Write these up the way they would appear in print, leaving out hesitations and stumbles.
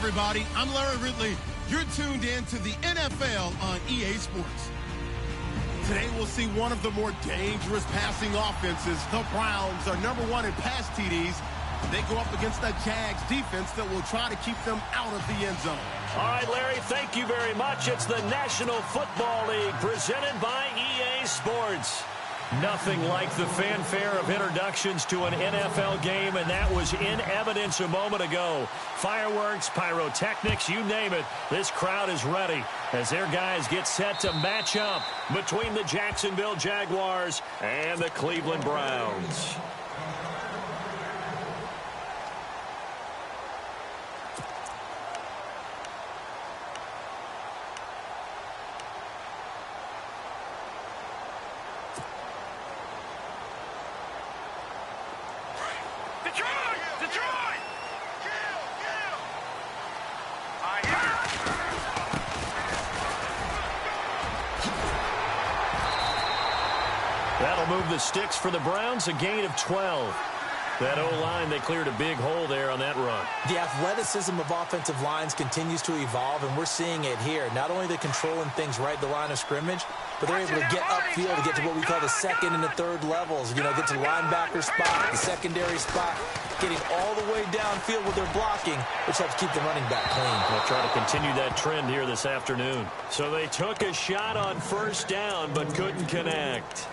everybody. I'm Larry Ridley. You're tuned in to the NFL on EA Sports. Today we'll see one of the more dangerous passing offenses. The Browns are #1 in pass TDs. They go up against the Jags defense that will try to keep them out of the end zone. All right, Larry, thank you very much. It's the National Football League presented by EA Sports. Nothing like the fanfare of introductions to an NFL game, and that was in evidence a moment ago. Fireworks, pyrotechnics, you name it. This crowd is ready as their guys get set to match up between the Jacksonville Jaguars and the Cleveland Browns. That'll move the sticks for the Browns, a gain of 12. That O-line, they cleared a big hole there on that run. The athleticism of offensive lines continues to evolve, and we're seeing it here. Not only are they controlling things right at the line of scrimmage, but they're able to get upfield to get to what we call the second and the third levels. You know, get to the linebacker spot, the secondary spot, getting all the way downfield with their blocking, which helps keep the running back clean. They'll try to continue that trend here this afternoon. So they took a shot on first down, but couldn't connect.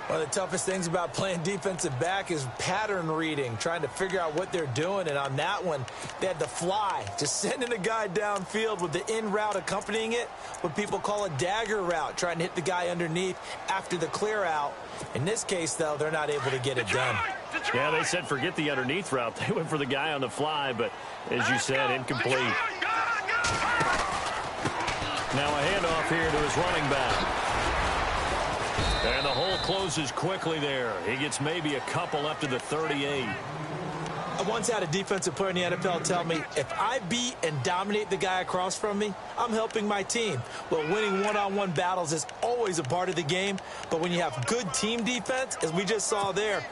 One of the toughest things about playing defensive back is pattern reading, trying to figure out what they're doing. And on that one, they had the fly, just sending a guy downfield with the in route accompanying it, what people call a dagger route, trying to hit the guy underneath after the clear out. In this case, though, they're not able to get it done. Yeah, they said forget the underneath route. They went for the guy on the fly, but as you said, incomplete. Now a handoff here to his running back. And the hole closes quickly there. He gets maybe a couple up to the 38. I once had a defensive player in the NFL tell me, if I beat and dominate the guy across from me, I'm helping my team. Well, winning one-on-one battles is always a part of the game, but when you have good team defense, as we just saw there,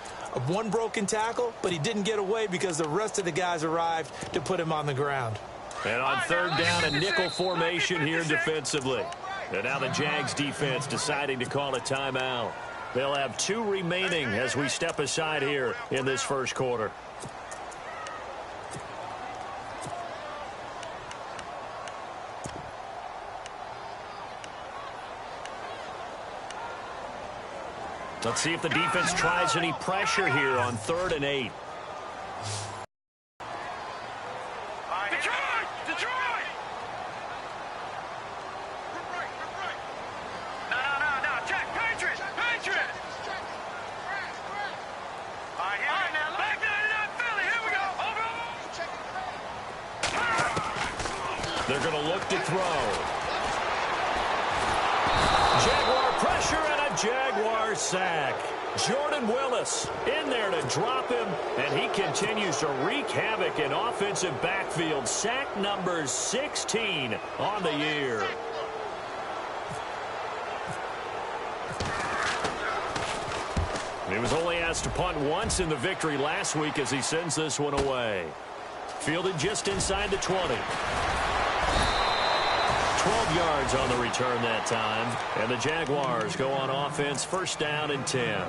one broken tackle, but he didn't get away because the rest of the guys arrived to put him on the ground. And on third down, a nickel formation here defensively. And now the Jags defense deciding to call a timeout. They'll have 2 remaining as we step aside here in this first quarter. Let's see if the defense tries any pressure here on 3rd and 8. They're going to look to throw. Jaguar pressure and a Jaguar sack. Jordan Willis in there to drop him, and he continues to wreak havoc in offensive backfield. Sack number 16 on the year. He was only asked to punt once in the victory last week as he sends this one away. Fielded just inside the 20. 12 yards on the return that time. And the Jaguars go on offense, first down and 10.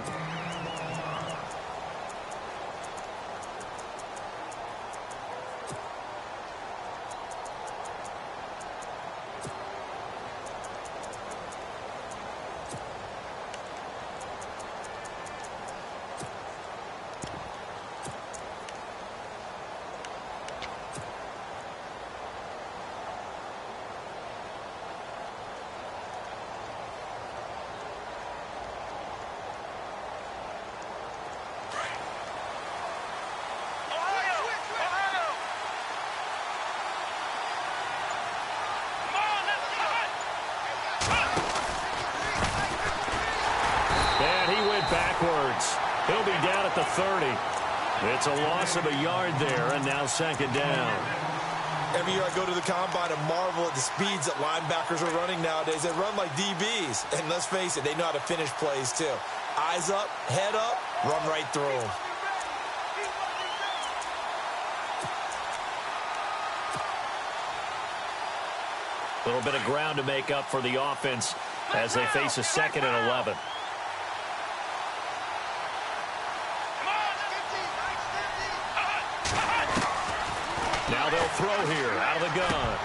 Backwards. He'll be down at the 30. It's a loss of a yard there, and now second down. Every year I go to the combine and marvel at the speeds that linebackers are running nowadays. They run like DBs, and let's face it, they know how to finish plays too. Eyes up, head up, run right through them. A little bit of ground to make up for the offense as they face a 2nd and 11. Now they'll throw here out of the gun.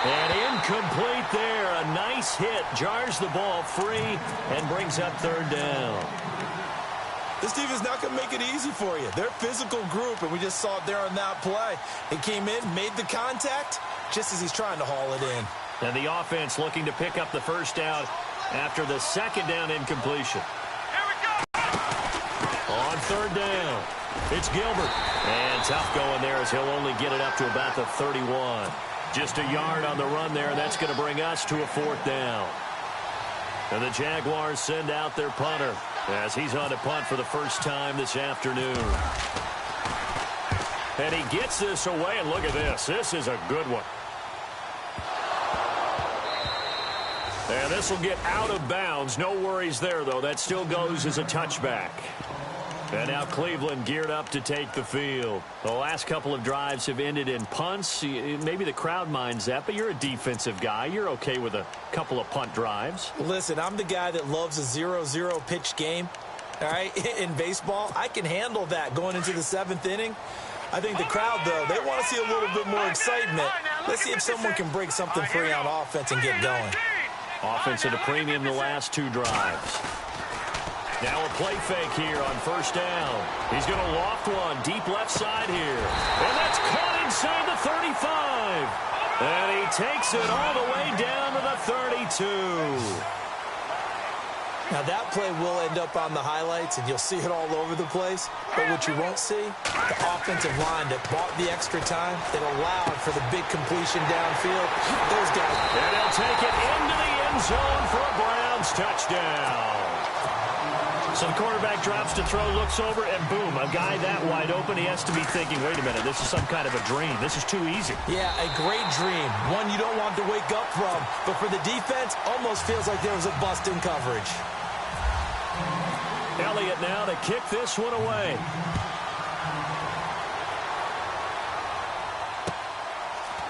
And incomplete there. A nice hit. Jars the ball free and brings up 3rd down. This team is not going to make it easy for you. They're a physical group, and we just saw it there on that play. He came in, made the contact, just as he's trying to haul it in. And the offense looking to pick up the 1st down after the 2nd down incompletion. Here we go. On 3rd down, it's Gilbert. And tough going there as he'll only get it up to about the 31. Just a yard on the run there, and that's going to bring us to a 4th down. And the Jaguars send out their punter as he's on to punt for the first time this afternoon. And he gets this away, and look at this. This is a good one. And this will get out of bounds. No worries there, though. That still goes as a touchback. And now Cleveland geared up to take the field. The last couple of drives have ended in punts. Maybe the crowd minds that, but you're a defensive guy. You're okay with a couple of punt drives. Listen, I'm the guy that loves a 0-0 pitch game. All right, in baseball, I can handle that going into the 7th inning. I think the crowd, though, they want to see a little bit more excitement. Let's see if someone can break something free on offense and get going. Offense at a premium the last 2 drives. Now a play fake here on 1st down. He's going to loft one deep left side here. And that's caught inside the 35. And he takes it all the way down to the 32. Now that play will end up on the highlights, and you'll see it all over the place. But what you won't see, the offensive line that bought the extra time, that allowed for the big completion downfield. Those guys. And he'll take it into the end zone for a Browns touchdown. So the quarterback drops to throw, looks over, and boom, a guy that wide open, he has to be thinking, wait a minute, this is some kind of a dream. This is too easy. Yeah, a great dream. One you don't want to wake up from. But for the defense, almost feels like there was a bust in coverage. Elliott now to kick this one away.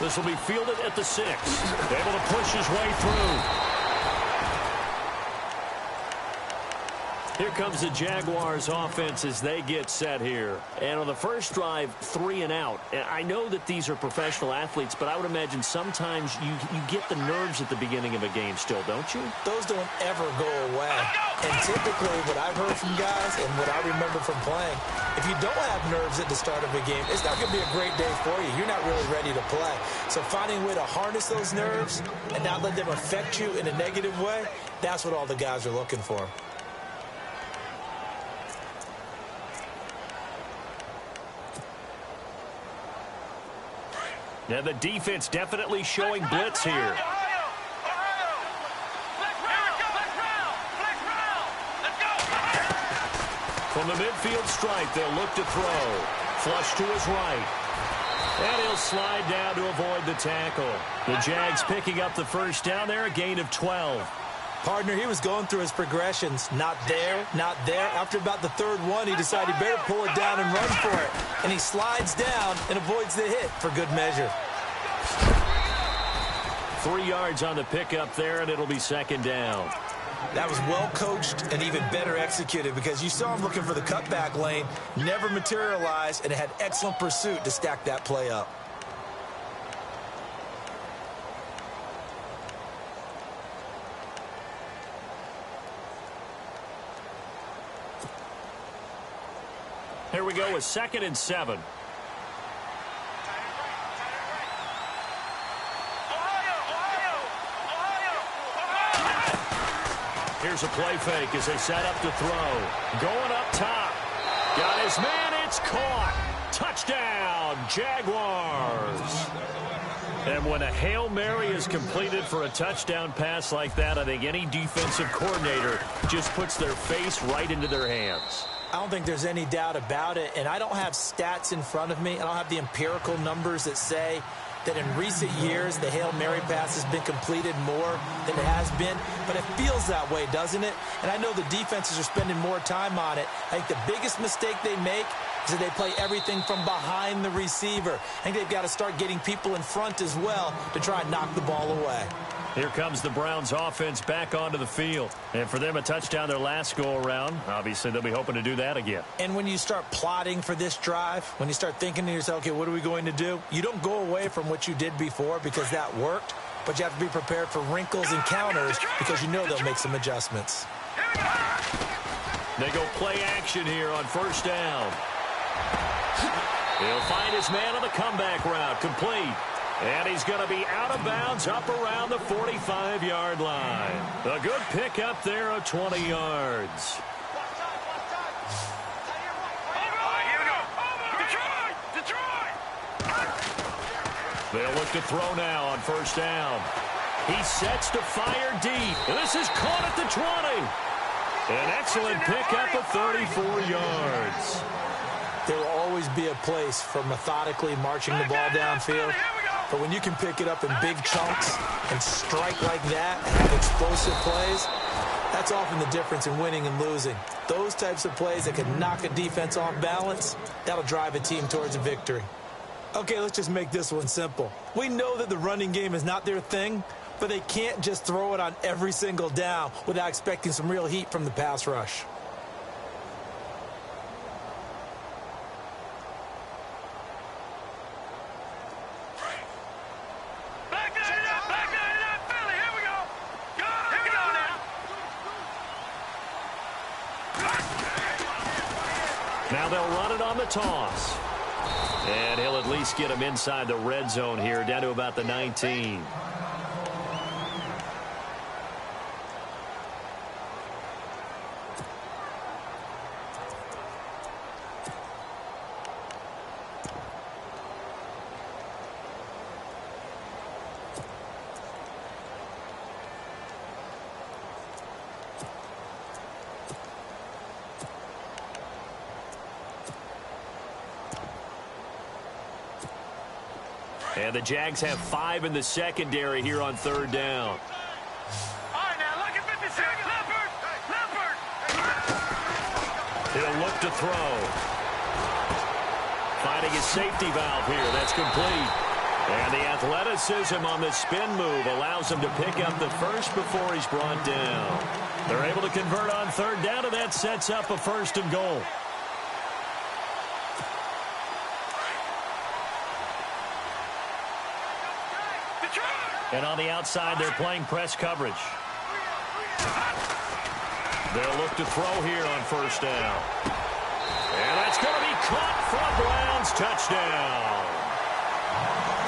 This will be fielded at the 6. Able to push his way through. Here comes the Jaguars offense as they get set here. And on the first drive, 3 and out. And I know that these are professional athletes, but I would imagine sometimes you get the nerves at the beginning of a game still, don't you? Those don't ever go away. And typically what I've heard from guys and what I remember from playing, if you don't have nerves at the start of a game, it's not going to be a great day for you. You're not really ready to play. So finding a way to harness those nerves and not let them affect you in a negative way, that's what all the guys are looking for. Now the defense definitely showing blitz here. From the midfield stripe, they'll look to throw. Flush to his right. And he'll slide down to avoid the tackle. The Jags picking up the first down there, a gain of 12. Partner, he was going through his progressions. Not there, not there. After about the 3rd one, he decided he better pull it down and run for it. And he slides down and avoids the hit for good measure. 3 yards on the pickup there, and it'll be 2nd down. That was well coached and even better executed because you saw him looking for the cutback lane, never materialized, and had excellent pursuit to stack that play up. Here we go with 2nd and 7. Here's a play fake as they set up to throw. Going up top. Got his man. It's caught. Touchdown, Jaguars. And when a Hail Mary is completed for a touchdown pass like that, I think any defensive coordinator just puts their face right into their hands. I don't think there's any doubt about it, and I don't have stats in front of me. I don't have the empirical numbers that say that in recent years the Hail Mary pass has been completed more than it has been, but it feels that way, doesn't it? And I know the defenses are spending more time on it. I think the biggest mistake they make is that they play everything from behind the receiver. I think they've got to start getting people in front as well to try and knock the ball away. Here comes the Browns offense back onto the field. And for them, a touchdown their last go-around. Obviously, they'll be hoping to do that again. And when you start plotting for this drive, when you start thinking to yourself, okay, what are we going to do? You don't go away from what you did before because that worked, but you have to be prepared for wrinkles and counters because you know they'll make some adjustments. They go play action here on first down. He'll find his man on the comeback route, complete. And he's going to be out of bounds up around the 45-yard line. A good pickup there of 20 yards. They'll look to throw now on first down. He sets to fire deep. This is caught at the 20. An excellent pickup of 34 yards. There will always be a place for methodically marching the ball downfield. But when you can pick it up in big chunks and strike like that and have explosive plays, that's often the difference in winning and losing. Those types of plays that can knock a defense off balance, that'll drive a team towards a victory. Okay, let's just make this one simple. We know that the running game is not their thing, but they can't just throw it on every single down without expecting some real heat from the pass rush. Now they'll run it on the toss. And he'll at least get him inside the red zone here, down to about the 19. And the Jags have 5 in the secondary here on third down. All right, now look at 56. Leopard. He'll look to throw. Finding his safety valve here. That's complete. And the athleticism on the spin move allows him to pick up the first before he's brought down. They're able to convert on third down, and that sets up a first and goal. And on the outside, they're playing press coverage. They'll look to throw here on first down. And that's going to be caught for a Browns touchdown.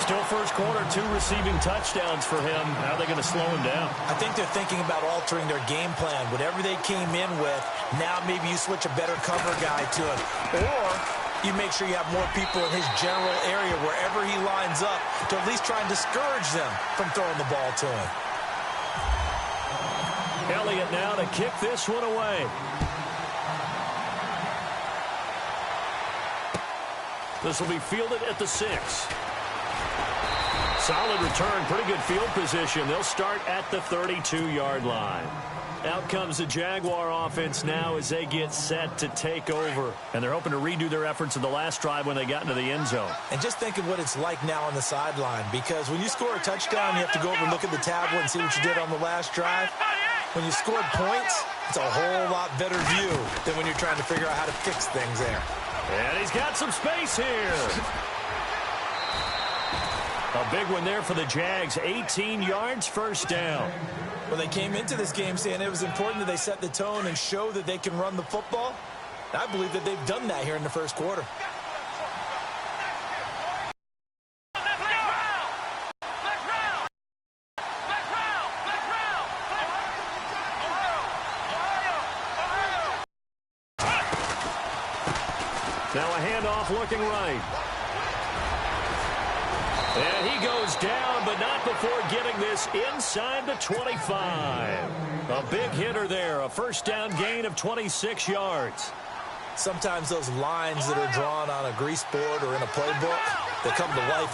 Still first quarter, 2 receiving touchdowns for him. How are they going to slow him down? I think they're thinking about altering their game plan. Whatever they came in with, now maybe you switch a better cover guy to him. Or you make sure you have more people in his general area wherever he lines up to at least try and discourage them from throwing the ball to him. Elliott now to kick this one away. This will be fielded at the 6. Solid return, pretty good field position. They'll start at the 32-yard line. Out comes the Jaguar offense now as they get set to take over. And they're hoping to redo their efforts in the last drive when they got into the end zone. And just think of what it's like now on the sideline, because when you score a touchdown, you have to go over and look at the tablet and see what you did on the last drive. When you scored points, it's a whole lot better view than when you're trying to figure out how to fix things there. And he's got some space here. A big one there for the Jags. 18 yards, first down. Well, they came into this game saying it was important that they set the tone and show that they can run the football. I believe that they've done that here in the first quarter. Now a handoff looking right. And he goes down, but not before getting this inside the 25. A big hitter there, a first down gain of 26 yards. Sometimes those lines that are drawn on a grease board or in a playbook, they come to life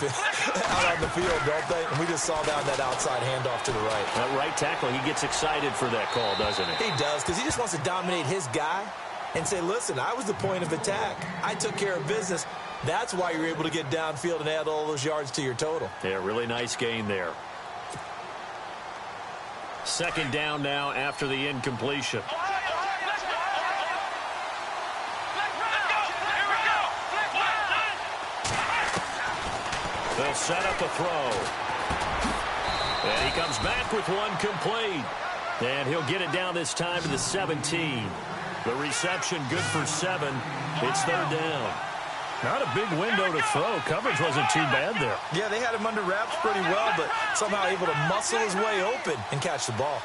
out on the field, don't they? And we just saw that outside handoff to the right. That right tackle, he gets excited for that call, doesn't he? He does, because he just wants to dominate his guy. and say, listen, I was the point of attack. I took care of business. That's why you're able to get downfield and add all those yards to your total. Yeah, really nice gain there. Second down now after the incompletion. They'll set up a throw. And he comes back with one complete. And he'll get it down this time to the 17. The reception good for 7. It's third down. Not a big window to throw. Coverage wasn't too bad there. Yeah, they had him under wraps pretty well, but somehow able to muscle his way open and catch the ball.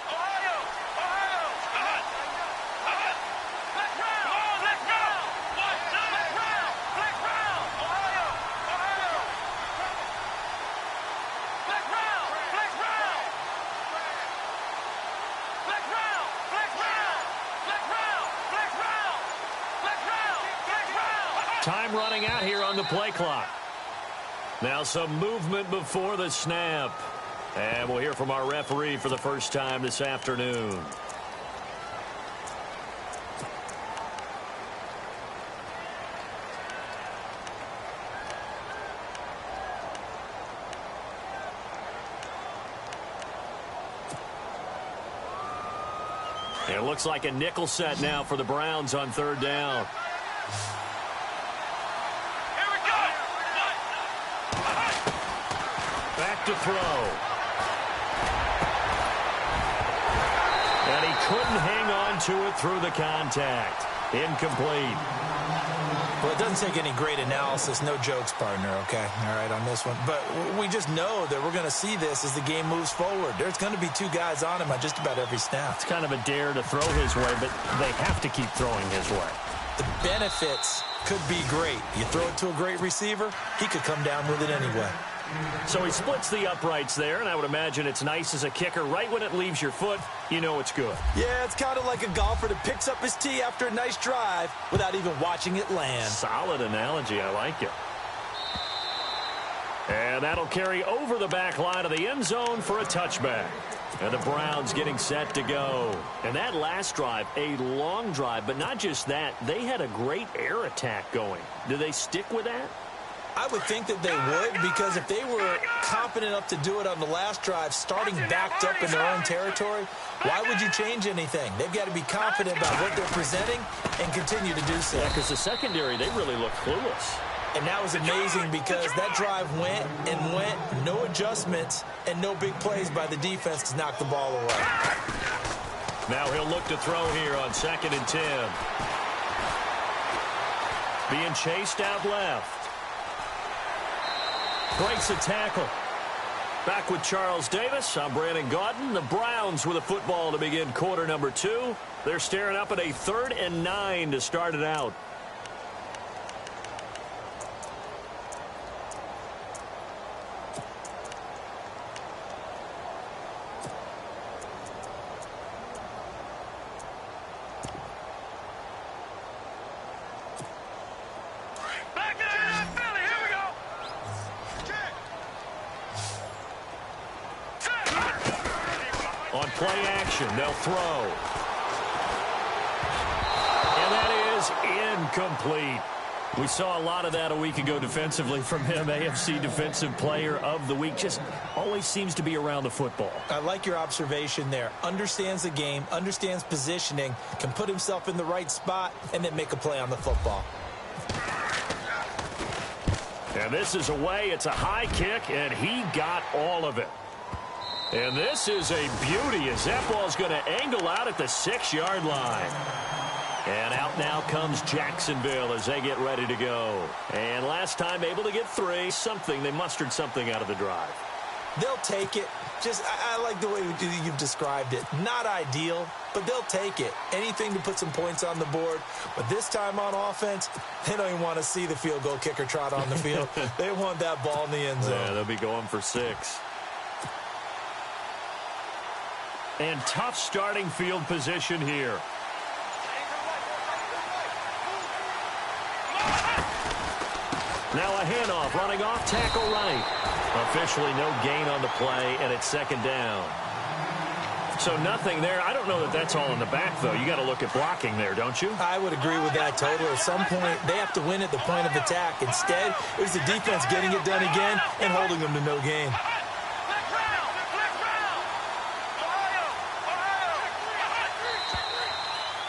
Time running out here on the play clock. Now some movement before the snap. And we'll hear from our referee for the first time this afternoon. It looks like a nickel set now for the Browns on third down. Back to throw. And he couldn't hang on to it through the contact. Incomplete. Well, it doesn't take any great analysis. No jokes, partner, okay? All right, on this one. But we just know that we're going to see this as the game moves forward. There's going to be 2 guys on him on just about every snap. It's kind of a dare to throw his way, but they have to keep throwing his way. The benefits could be great. You throw it to a great receiver, he could come down with it anyway. So he splits the uprights there, and I would imagine it's nice as a kicker. Right when it leaves your foot, you know it's good. Yeah, it's kind of like a golfer that picks up his tee after a nice drive without even watching it land. Solid analogy. I like it. And that'll carry over the back line of the end zone for a touchback. And the Browns getting set to go. And that last drive, a long drive, but not just that. They had a great air attack going. Do they stick with that? I would think that they would, because if they were confident enough to do it on the last drive, starting backed up in their own territory, why would you change anything? They've got to be confident about what they're presenting and continue to do so. Yeah, because the secondary, they really look clueless. And that was amazing because that drive went and went, no adjustments, and no big plays by the defense to knock the ball away. Now he'll look to throw here on 2nd and 10. Being chased out left. Breaks a tackle. Back with Charles Davis. I'm Brandon Gaudin. The Browns with a football to begin quarter number 2. They're staring up at a 3rd and 9 to start it out. On play action, they'll throw. And that is incomplete. We saw a lot of that a week ago defensively from him. AFC Defensive Player of the Week. Just always seems to be around the football. I like your observation there. Understands the game, understands positioning, can put himself in the right spot, and then make a play on the football. And this is away. It's a high kick, and he got all of it. And this is a beauty as that ball's going to angle out at the 6-yard line. And out now comes Jacksonville as they get ready to go. And last time able to get 3. They mustered something out of the drive. They'll take it. I like the way you've described it. Not ideal, but they'll take it. Anything to put some points on the board. But this time on offense, they don't even want to see the field goal kicker trot on the field. They want that ball in the end zone. Yeah, they'll be going for 6. And tough starting field position here. Now a handoff, running off, tackle right. Officially no gain on the play, and it's 2nd down. So nothing there. I don't know that that's all in the back, though. You got to look at blocking there, don't you? I would agree with that totally. At some point, they have to win at the point of attack. Instead, it was the defense getting it done again and holding them to no gain.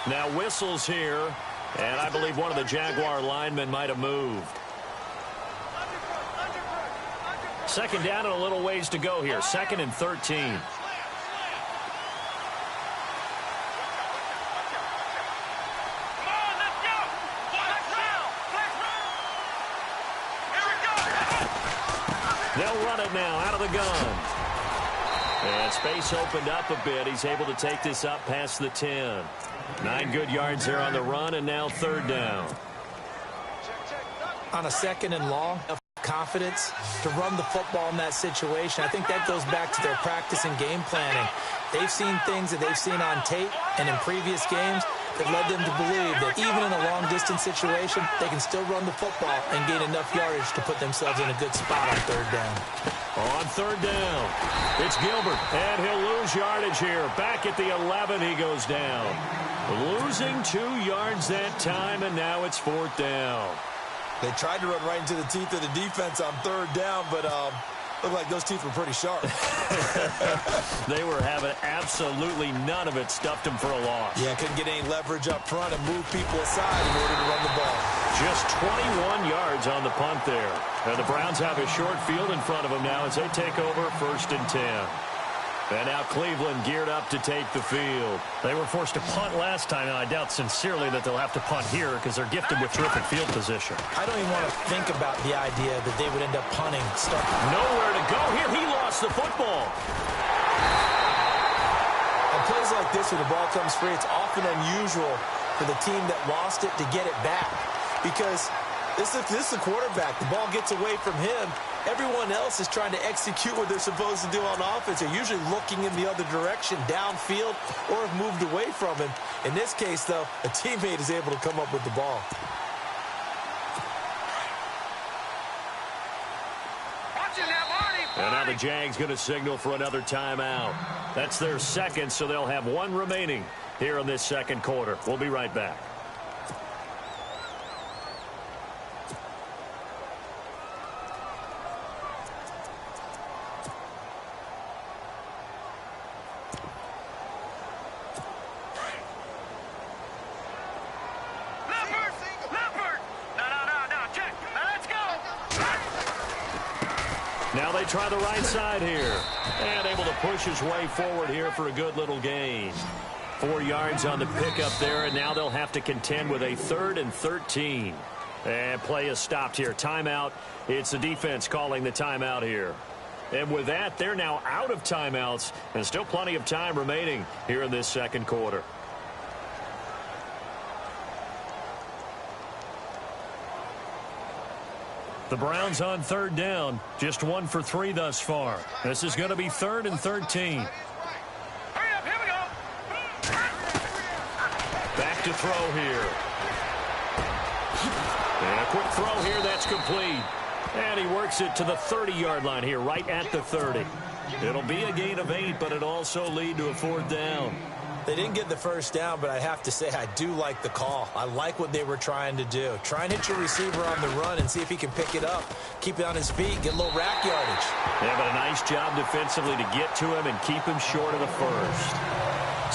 Now whistles here, and I believe one of the Jaguar linemen might have moved. Second down and a little ways to go here. 2nd and 13. They'll run it now out of the gun. And space opened up a bit. He's able to take this up past the 10. 9 good yards there on the run, and now 3rd down. On a 2nd and long, confidence to run the football in that situation. I think that goes back to their practice and game planning. They've seen things that they've seen on tape and in previous games that led them to believe that even in a long-distance situation, they can still run the football and gain enough yardage to put themselves in a good spot on 3rd down. On 3rd down, it's Gilbert, and he'll lose yardage here. Back at the 11, he goes down. Losing 2 yards that time, and now it's 4th down. They tried to run right into the teeth of the defense on 3rd down, but looked like those teeth were pretty sharp. They were having absolutely none of it. Stuffed them for a loss. Yeah, couldn't get any leverage up front and move people aside in order to run the ball. Just 21 yards on the punt there. And the Browns have a short field in front of them now as they take over 1st and 10. And now Cleveland geared up to take the field. They were forced to punt last time, and I doubt sincerely that they'll have to punt here because they're gifted with terrific field position. I don't even want to think about the idea that they would end up punting. Nowhere to go here. He lost the football. On plays like this, when the ball comes free, it's often unusual for the team that lost it to get it back. Because this is the quarterback. The ball gets away from him. Everyone else is trying to execute what they're supposed to do on offense. They're usually looking in the other direction, downfield, or have moved away from him. In this case, though, a teammate is able to come up with the ball. And now the Jags going to signal for another timeout. That's their 2nd, so they'll have 1 remaining here in this 2nd quarter. We'll be right back. Now they try the right side here. And able to push his way forward here for a good little gain. 4 yards on the pickup there, and now they'll have to contend with a 3rd and 13. And play is stopped here. Timeout. It's the defense calling the timeout here. And with that, they're now out of timeouts, and still plenty of time remaining here in this 2nd quarter. The Browns on 3rd down, just 1 for 3 thus far. This is going to be 3rd and 13. Hurry up, here we go. Back to throw here. And a quick throw here, that's complete. And he works it to the 30-yard line here, right at the 30. It'll be a gain of 8, but it'll also lead to a 4th down. They didn't get the first down, but I have to say I do like the call. I like what they were trying to do. Try and hit your receiver on the run and see if he can pick it up. Keep it on his feet, get a little rack yardage. Yeah, but a nice job defensively to get to him and keep him short of the first.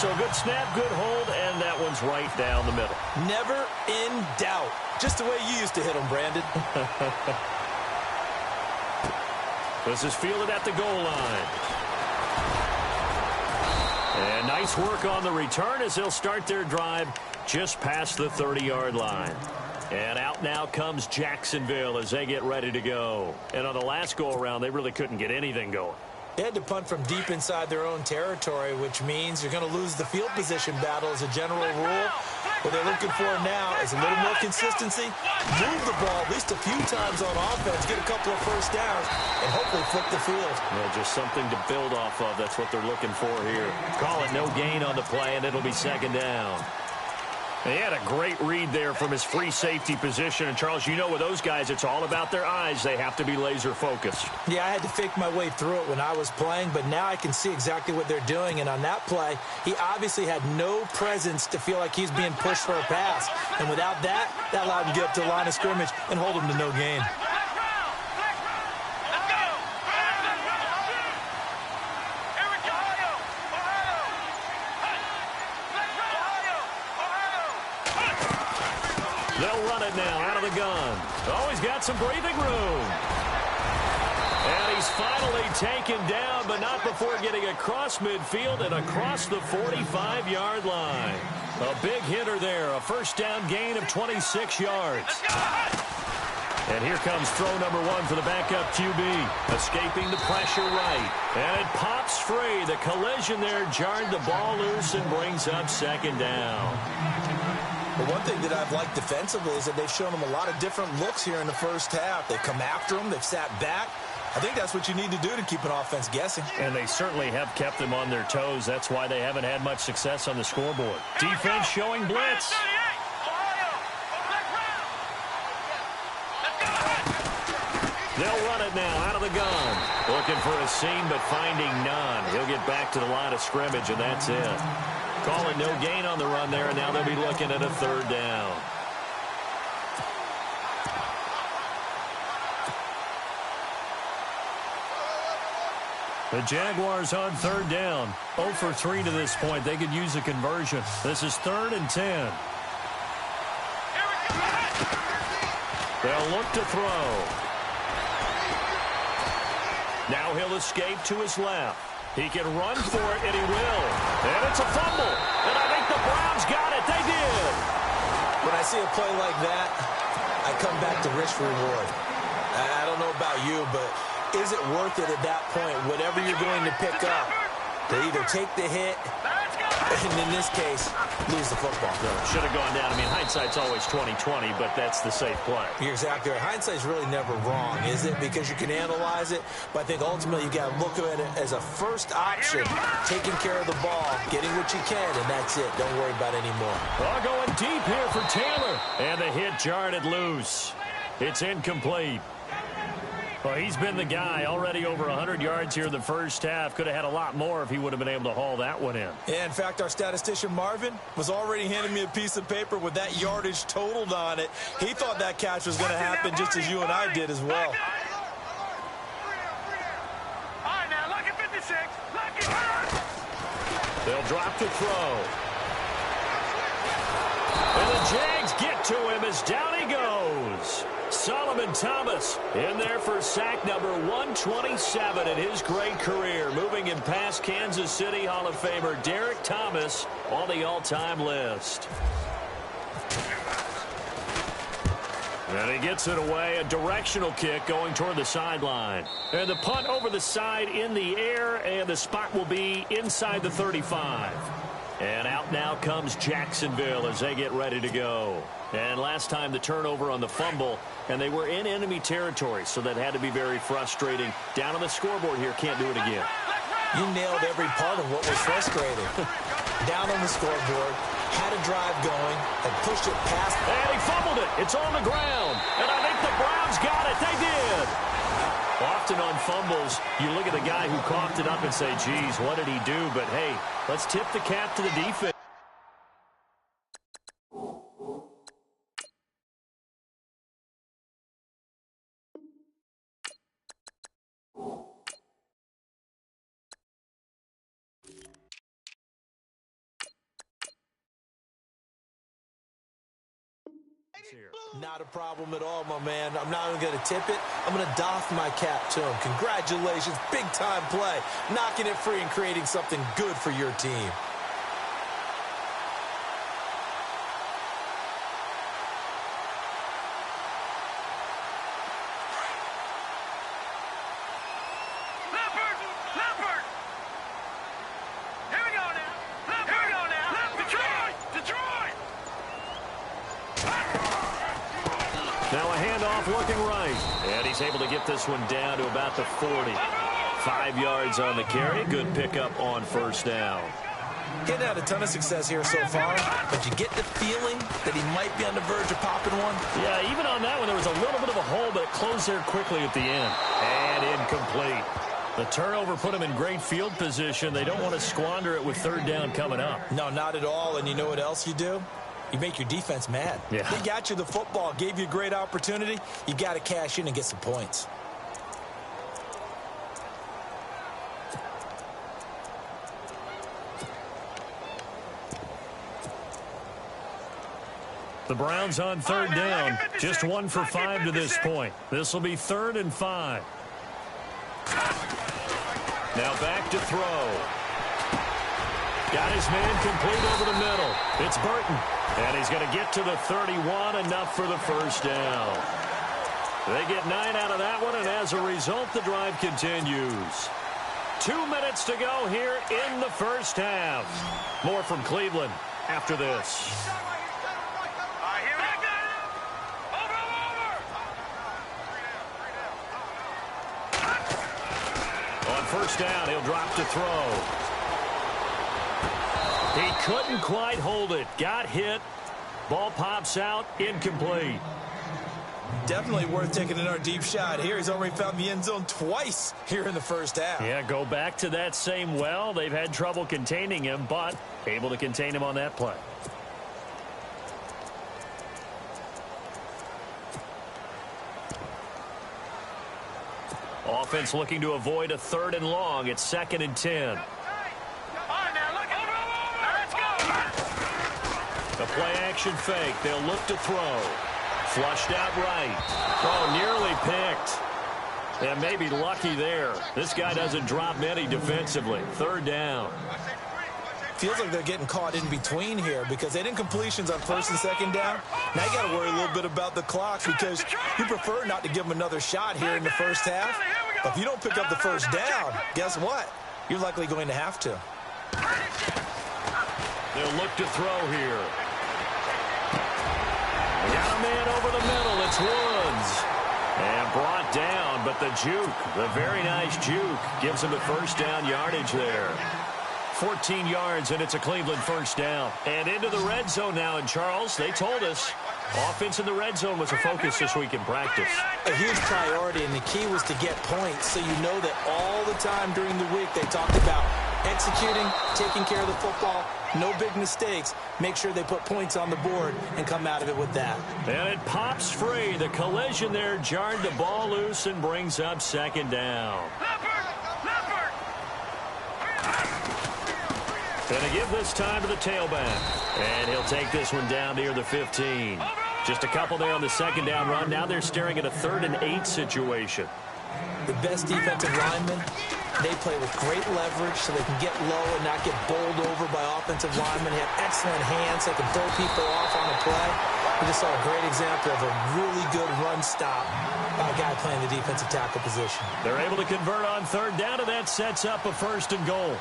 So a good snap, good hold, and that one's right down the middle. Never in doubt. Just the way you used to hit him, Brandon. This is fielded at the goal line. And nice work on the return as they'll start their drive just past the 30-yard line. And out now comes Jacksonville as they get ready to go. And on the last go-around, they really couldn't get anything going. They had to punt from deep inside their own territory, which means you're going to lose the field position battle as a general rule. What they're looking for now is a little more consistency, move the ball at least a few times on offense, get a couple of first downs, and hopefully flip the field. Well, just something to build off of. That's what they're looking for here. Call it no gain on the play, and it'll be 2nd down. He had a great read there from his free safety position. And, Charles, you know with those guys, it's all about their eyes. They have to be laser focused. Yeah, I had to fake my way through it when I was playing, but now I can see exactly what they're doing. And on that play, he obviously had no presence to feel like he's being pushed for a pass. And without that, that allowed him to get up to the line of scrimmage and hold him to no gain. They'll run it now out of the gun. Oh, he's got some breathing room. And he's finally taken down, but not before getting across midfield and across the 45-yard line. A big hitter there, a first down gain of 26 yards. And here comes throw number 1 for the backup QB. Escaping the pressure right. And it pops free. The collision there jarred the ball loose and brings up second down. But one thing that I've liked defensively is that they've shown them a lot of different looks here in the first half. They've come after them. They've sat back. I think that's what you need to do to keep an offense guessing. And they certainly have kept them on their toes. That's why they haven't had much success on the scoreboard. Defense showing blitz. They'll run it now out of the gun. Looking for a seam, but finding none. He'll get back to the line of scrimmage, and that's it. Call it no gain on the run there, and now they'll be looking at a third down. The Jaguars on third down. 0 for 3 to this point. They could use a conversion. This is 3rd and 10. They'll look to throw. Now he'll escape to his left. He can run for it, and he will. And it's a fumble. And I think the Browns got it. They did. When I see a play like that, I come back to risk reward. I don't know about you, but is it worth it at that point, whatever you're going to pick up, to either take the hit, and in this case, lose the football? Should have gone down. I mean, hindsight's always 20/20, but that's the safe play. You're exactly right. Hindsight's really never wrong, is it? Because you can analyze it, but I think ultimately you got to look at it as a first option, taking care of the ball, getting what you can, and that's it. Don't worry about it anymore. Well, going deep here for Taylor, and the hit jarred it loose. It's incomplete. Well, he's been the guy already over 100 yards here in the first half. Could have had a lot more if he would have been able to haul that one in. Yeah, in fact, our statistician Marvin was already handing me a piece of paper with that yardage totaled on it. He thought that catch was going to happen just as you and I did as well. All right, now, look at 56. Look at They'll drop to throw. And the Jags get to him as down he goes. Solomon Thomas in there for sack number 127 in his great career. Moving him past Kansas City Hall of Famer Derek Thomas on the all-time list. And he gets it away. A directional kick going toward the sideline. And the punt over the side in the air, and the spot will be inside the 35. And out now comes Jacksonville as they get ready to go. And last time the turnover on the fumble, and they were in enemy territory, so that had to be very frustrating. Down on the scoreboard here, can't do it again. You nailed every part of what was frustrating. Down on the scoreboard, had a drive going, and pushed it past. And he fumbled it. It's on the ground. And I think the Browns got it. They did. Often on fumbles, you look at the guy who coughed it up and say, geez, what did he do? But, hey, let's tip the cap to the defense. Not a problem at all, my man. I'm not even going to tip it. I'm going to doff my cap to him. Congratulations. Big-time play. Knocking it free and creating something good for your team. Looking right, and he's able to get this one down to about the 40. 5 yards on the carry. Good pickup on first down. He hadn't had a ton of success here so far, but you get the feeling that he might be on the verge of popping one. Yeah, even on that one, there was a little bit of a hole, but it closed there quickly at the end. And incomplete. The turnover put him in great field position. They don't want to squander it with third down coming up. No, not at all. And you know what else you do? You make your defense mad. Yeah. They got you the football, gave you a great opportunity. You got to cash in and get some points. The Browns on third down. Just 1 for 5 to this point. This will be 3rd and 5. Now back to throw. Got his man complete over the middle. It's Burton. And he's going to get to the 31, enough for the first down. They get 9 out of that one, and as a result, the drive continues. 2 minutes to go here in the first half. More from Cleveland after this. On first down, he'll drop to throw. He couldn't quite hold it. Got hit. Ball pops out. Incomplete. Definitely worth taking another deep shot here. He's already found the end zone twice here in the first half. Yeah, go back to that same well. They've had trouble containing him, but able to contain him on that play. Offense looking to avoid a 3rd and long. It's 2nd and 10. A play-action fake. They'll look to throw. Flushed out right. Oh, nearly picked. And maybe lucky there. This guy doesn't drop many defensively. 3rd down. Feels like they're getting caught in between here because they didn't completions on 1st and 2nd down. Now you got to worry a little bit about the clock because you prefer not to give them another shot here in the first half. But if you don't pick up the first down, guess what? You're likely going to have to. They'll look to throw here. Got a man over the middle. It's Woods. And brought down, but the juke, the very nice juke, gives him the first down yardage there. 14 yards, and it's a Cleveland first down. And into the red zone now. And, Charles, they told us offense in the red zone was a focus this week in practice. A huge priority, and the key was to get points. So you know that all the time during the week they talked about executing, taking care of the football, no big mistakes. Make sure they put points on the board and come out of it with that. And it pops free. The collision there jarred the ball loose and brings up 2nd down. Going to give this time to the tailback. And he'll take this one down near the 15. Just a couple there on the 2nd down run. Now they're staring at a 3rd and 8 situation. The best defensive linemen, they play with great leverage so they can get low and not get bowled over by offensive linemen. They have excellent hands. They can throw people off on a play. We just saw a great example of a really good run stop by a guy playing the defensive tackle position. They're able to convert on 3rd down, and that sets up a 1st and goal.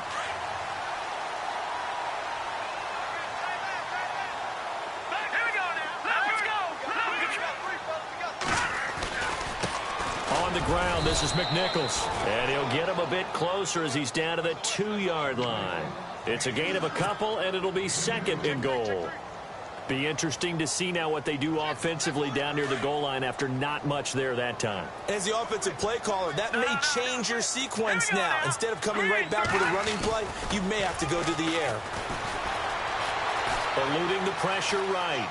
On the ground, this is McNichols. And he'll get him a bit closer as he's down to the 2-yard line. It's a gain of a couple, and it'll be 2nd and goal. Be interesting to see now what they do offensively down near the goal line after not much there that time. As the offensive play caller, that may change your sequence now. Instead of coming right back with a running play, you may have to go to the air. Eluding the pressure right.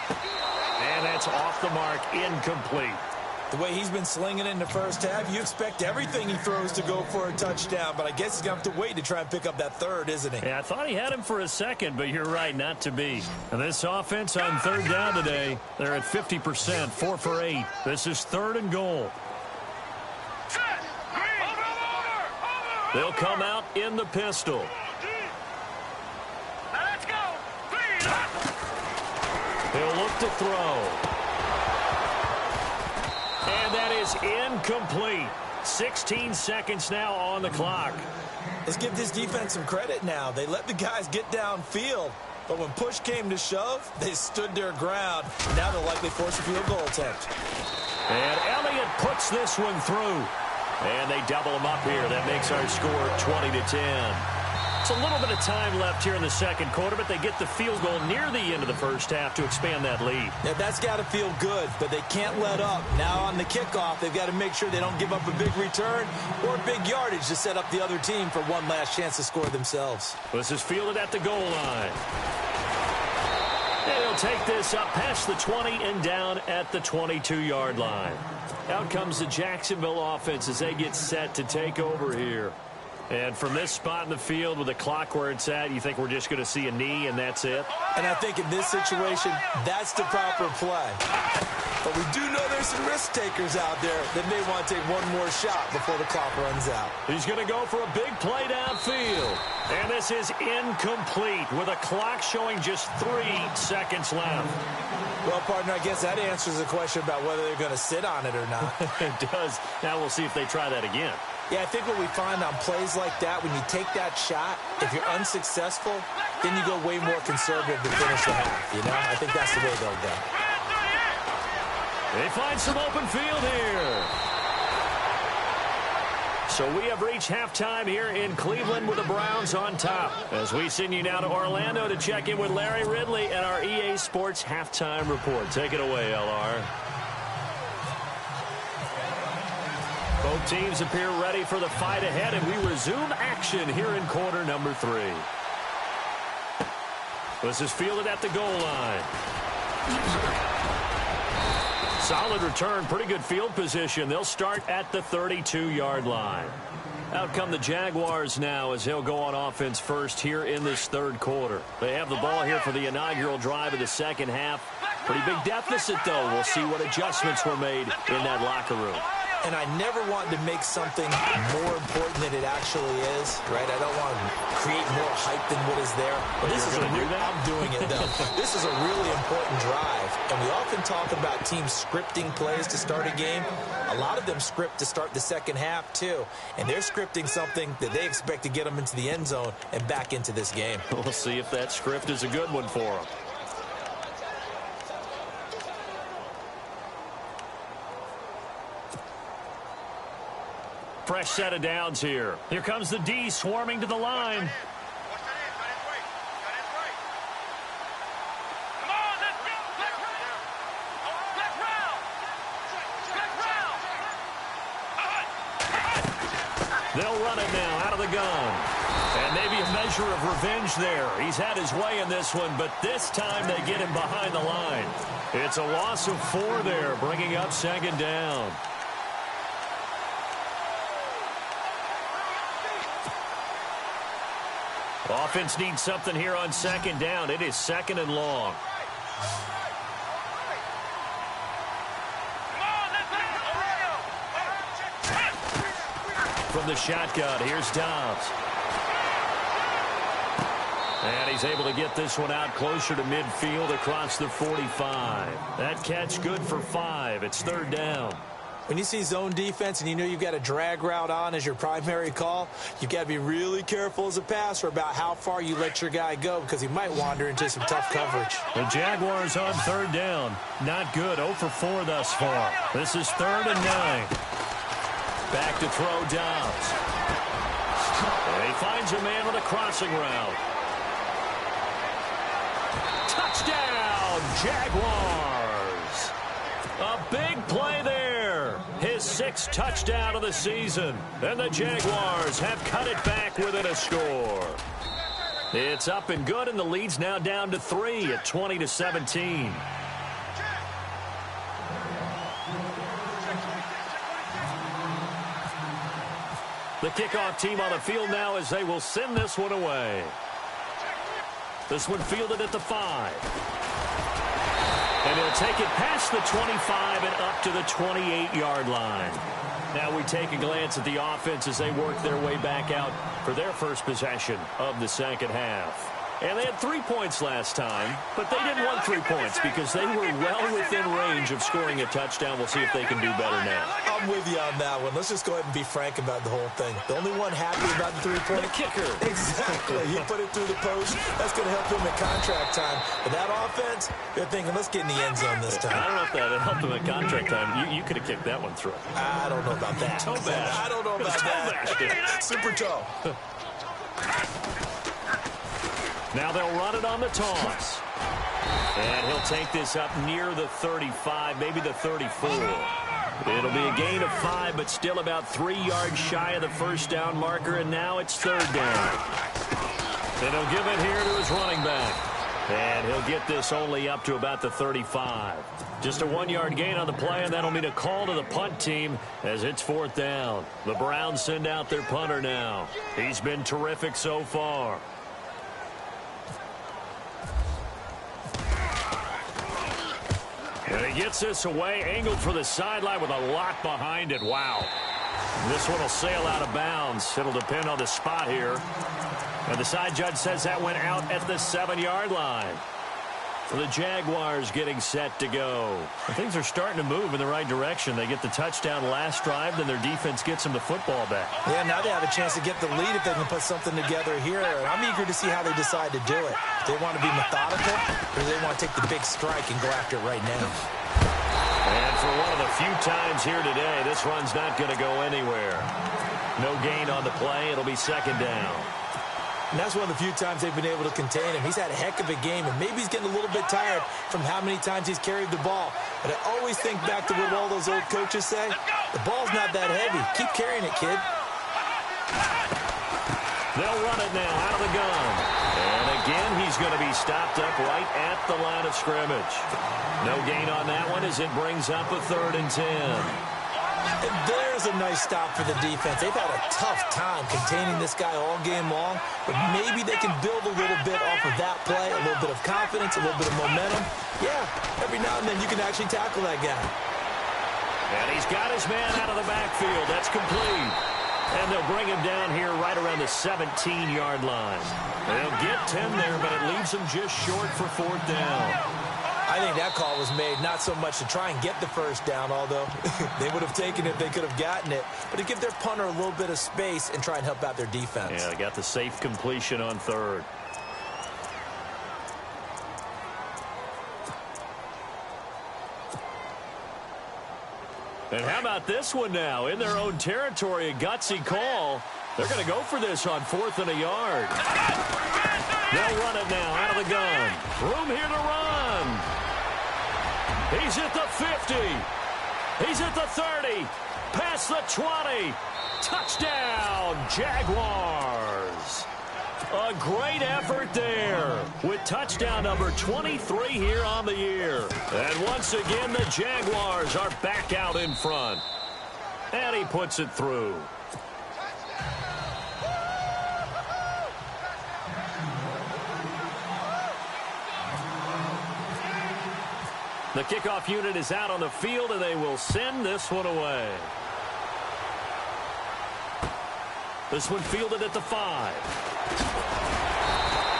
And that's off the mark, incomplete. The way he's been slinging it in the first half, you expect everything he throws to go for a touchdown, but I guess he's going to have to wait to try and pick up that 3rd, isn't he? Yeah, I thought he had him for a second, but you're right, not to be. And this offense on 3rd down today, they're at 50%, 4 for 8. This is 3rd and goal. They'll come out in the pistol. He'll look to throw. And that is incomplete. 16 seconds now on the clock. Let's give this defense some credit now. They let the guys get downfield, but when push came to shove, they stood their ground. Now they'll likely force a field goal attempt. And Elliott puts this one through. And they double him up here. That makes our score 20-10. It's a little bit of time left here in the second quarter, but they get the field goal near the end of the first half to expand that lead. Yeah, that's got to feel good, but they can't let up. Now on the kickoff, they've got to make sure they don't give up a big return or big yardage to set up the other team for one last chance to score themselves. This is fielded at the goal line. And he'll take this up past the 20 and down at the 22-yard line. Out comes the Jacksonville offense as they get set to take over here. And from this spot in the field with the clock where it's at, you think we're just going to see a knee and that's it? And I think in this situation, that's the proper play. But we do know there's some risk takers out there that may want to take one more shot before the clock runs out. He's going to go for a big play downfield. And this is incomplete with a clock showing just 3 seconds left. Well, partner, I guess that answers the question about whether they're going to sit on it or not. It does. Now we'll see if they try that again. Yeah, I think what we find on plays like that, when you take that shot, if you're unsuccessful, then you go way more conservative to finish the half, you know? I think that's the way they'll go. They find some open field here. So we have reached halftime here in Cleveland with the Browns on top. As we send you now to Orlando to check in with Larry Ridley and our EA Sports Halftime Report. Take it away, LR. Both teams appear ready for the fight ahead, and we resume action here in quarter number 3. This is fielded at the goal line. Solid return, pretty good field position. They'll start at the 32-yard line. Out come the Jaguars now as they'll go on offense first here in this third quarter. They have the ball here for the inaugural drive of the second half. Pretty big deficit, though. We'll see what adjustments were made in that locker room. And I never want to make something more important than it actually is, right? I don't want to create more hype than what is there. But this is I'm doing it, though. This is a really important drive. And we often talk about teams scripting plays to start a game. A lot of them script to start the second half, too. And they're scripting something that they expect to get them into the end zone and back into this game. We'll see if that script is a good one for them. Fresh set of downs here. Here comes the D swarming to the line. They'll run it now out of the gun. And maybe a measure of revenge there. He's had his way in this one, but this time they get him behind the line. It's a loss of 4 there, bringing up second down. Offense needs something here on second down. It is second and long. From the shotgun, here's Dobbs. And he's able to get this one out closer to midfield across the 45. That catch good for 5. It's third down. When you see zone defense and you know you've got a drag route on as your primary call, you've got to be really careful as a passer about how far you let your guy go because he might wander into some tough coverage. The Jaguars on third down. Not good. 0 for 4 thus far. This is 3rd and 9. Back to throw Dobbs. And he finds a man with a crossing route. Touchdown, Jaguars. A big play there. His 6th touchdown of the season. And the Jaguars have cut it back within a score. It's up and good, and the lead's now down to 3 at 20-17. The kickoff team on the field now as they will send this one away. This one fielded at the 5. And he'll take it past the 25 and up to the 28-yard line. Now we take a glance at the offense as they work their way back out for their first possession of the second half. And they had 3 points last time, but they didn't want 3 points because they were well within range of scoring a touchdown. We'll see if they can do better now. I'm with you on that one. Let's just go ahead and be frank about the whole thing. The only one happy about the 3-point. The kicker. Exactly. He put it through the post. That's going to help him at contract time. But that offense, they're thinking, let's get in the end zone this time. I don't know if that helped him at contract time. You could have kicked that one through. I don't know about that. Toe bash. I don't know about that. Toe bash. Super toe. Now they'll run it on the toss. And he'll take this up near the 35, maybe the 34. It'll be a gain of 5, but still about 3 yards shy of the first down marker, and now it's 3rd down. And he'll give it here to his running back. And he'll get this only up to about the 35. Just a 1-yard gain on the play, and that'll mean a call to the punt team as it's 4th down. The Browns send out their punter now. He's been terrific so far. And he gets this away, angled for the sideline with a lot behind it. Wow. This one will sail out of bounds. It'll depend on the spot here. And the side judge says that went out at the 7-yard line. So the Jaguars getting set to go. And things are starting to move in the right direction. They get the touchdown last drive, then their defense gets them the football back. Yeah, now they have a chance to get the lead if they can put something together here. I'm eager to see how they decide to do it. Do they want to be methodical, or do they want to take the big strike and go after it right now? And for one of the few times here today, this run's not going to go anywhere. No gain on the play. It'll be 2nd down. And that's one of the few times they've been able to contain him. He's had a heck of a game, and maybe he's getting a little bit tired from how many times he's carried the ball. But I always think back to what all those old coaches say. The ball's not that heavy. Keep carrying it, kid. They'll run it now out of the gun. And again, he's going to be stopped up right at the line of scrimmage. No gain on that one as it brings up a 3rd and 10. And there's a nice stop for the defense. They've had a tough time containing this guy all game long, but maybe they can build a little bit off of that play, a little bit of confidence, a little bit of momentum. Yeah, every now and then you can actually tackle that guy. And he's got his man out of the backfield. That's complete. And they'll bring him down here right around the 17-yard line. They'll get 10 there, but it leaves them just short for 4th down. I think that call was made not so much to try and get the first down, although they would have taken it if they could have gotten it, but to give their punter a little bit of space and try and help out their defense. Yeah, they got the safe completion on 3rd. And how about this one now? In their own territory, a gutsy call. They're going to go for this on 4th and a yard. They'll run it now out of the gun. Room here to run. He's at the 50. He's at the 30. Past the 20. Touchdown, Jaguars. A great effort there with touchdown number 23 here on the year. And once again, the Jaguars are back out in front. And he puts it through. The kickoff unit is out on the field, and they will send this one away. This one fielded at the 5.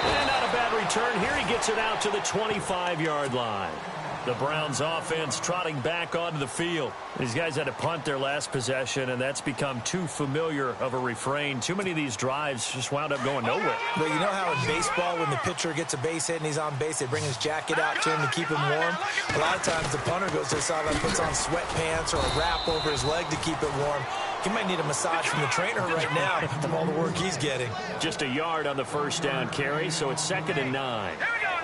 And not a bad return. Here he gets it out to the 25-yard line. The Browns offense trotting back onto the field. These guys had to punt their last possession, and that's become too familiar of a refrain. Too many of these drives just wound up going nowhere. But you know how in baseball, when the pitcher gets a base hit and he's on base, they bring his jacket out to him to keep him warm? A lot of times the punter goes to the sideline, puts on sweatpants or a wrap over his leg to keep it warm. He might need a massage from the trainer right now from all the work he's getting. Just a yard on the first down carry, so it's 2nd and 9.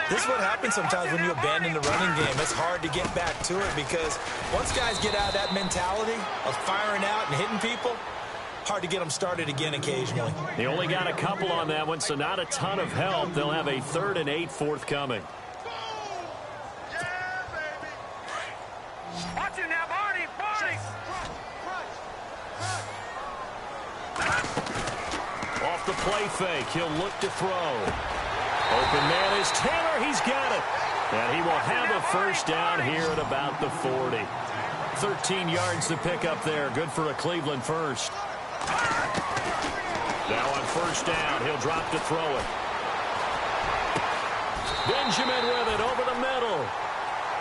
This is what happens sometimes when you abandon the running game. It's hard to get back to it because once guys get out of that mentality of firing out and hitting people, hard to get them started again occasionally. They only got a couple on that one, so not a ton of help. They'll have a 3rd and 8 forthcoming. Watch it now, Barney! Off the play fake, he'll look to throw. Open man is Taylor. He's got it. And he will have a first down here at about the 40. 13 yards to pick up there. Good for a Cleveland first. Now on first down, he'll drop to throw it. Benjamin with it over the middle.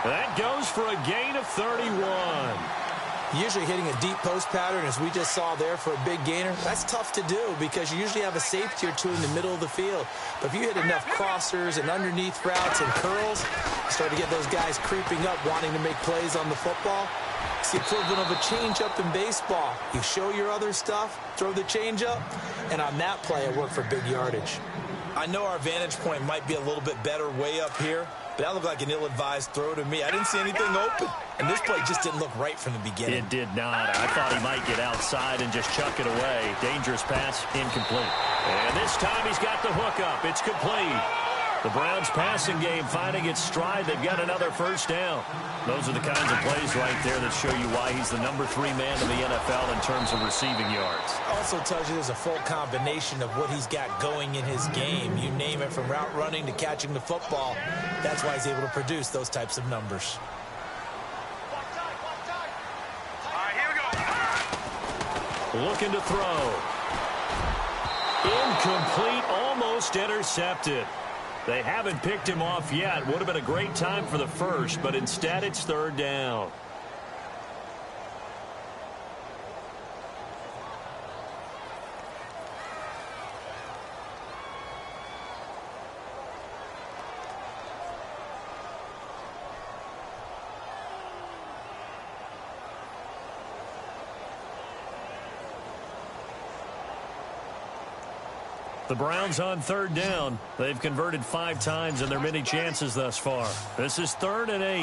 That goes for a gain of 31. Usually hitting a deep post pattern, as we just saw there for a big gainer, that's tough to do because you usually have a safety or two in the middle of the field. But if you hit enough crossers and underneath routes and curls, you start to get those guys creeping up, wanting to make plays on the football. It's the equivalent of a changeup in baseball. You show your other stuff, throw the changeup, and on that play, I work for big yardage. I know our vantage point might be a little bit better way up here, but that looked like an ill-advised throw to me. I didn't see anything open, and this play just didn't look right from the beginning. It did not. I thought he might get outside and just chuck it away. Dangerous pass, incomplete. And this time he's got the hook up. It's complete. The Browns passing game finding its stride. They've got another first down. Those are the kinds of plays right there that show you why he's the number 3 man in the NFL in terms of receiving yards. Also tells you there's a full combination of what he's got going in his game. You name it, from route running to catching the football. That's why he's able to produce those types of numbers. All right, here we go. Looking to throw. Incomplete, almost intercepted. They haven't picked him off yet. Would have been a great time for the first, but instead it's third down. The Browns on third down. They've converted 5 times in their many chances thus far. This is 3rd and 8.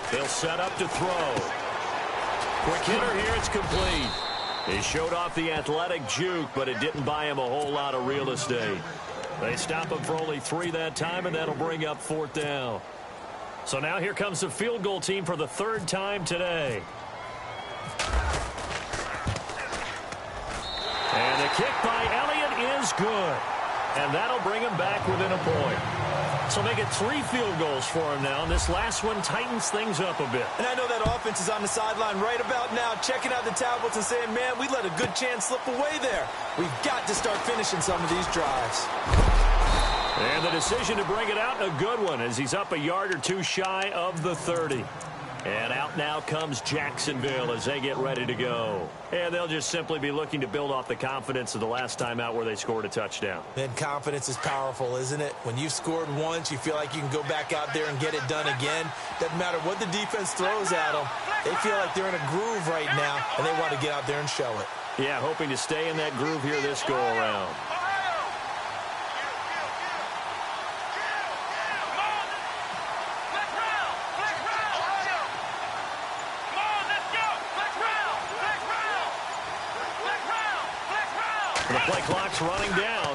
They'll set up to throw. Quick hitter here. It's complete. He showed off the athletic juke, but it didn't buy him a whole lot of real estate. They stop him for only 3 that time, and that'll bring up 4th down. So now here comes the field goal team for the 3rd time today. And the kick by Elliott is good. And that'll bring him back within a point. So make it 3 field goals for him now. And this last one tightens things up a bit. And I know that offense is on the sideline right about now, checking out the tablets and saying, man, we let a good chance slip away there. We've got to start finishing some of these drives. And the decision to bring it out, a good one, as he's up a yard or 2 shy of the 30. And out now comes Jacksonville as they get ready to go. And they'll just simply be looking to build off the confidence of the last time out where they scored a touchdown. And confidence is powerful, isn't it? When you've scored once, you feel like you can go back out there and get it done again. Doesn't matter what the defense throws at them. They feel like they're in a groove right now, and they want to get out there and show it. Yeah, hoping to stay in that groove here this go-around. The play clock's running down.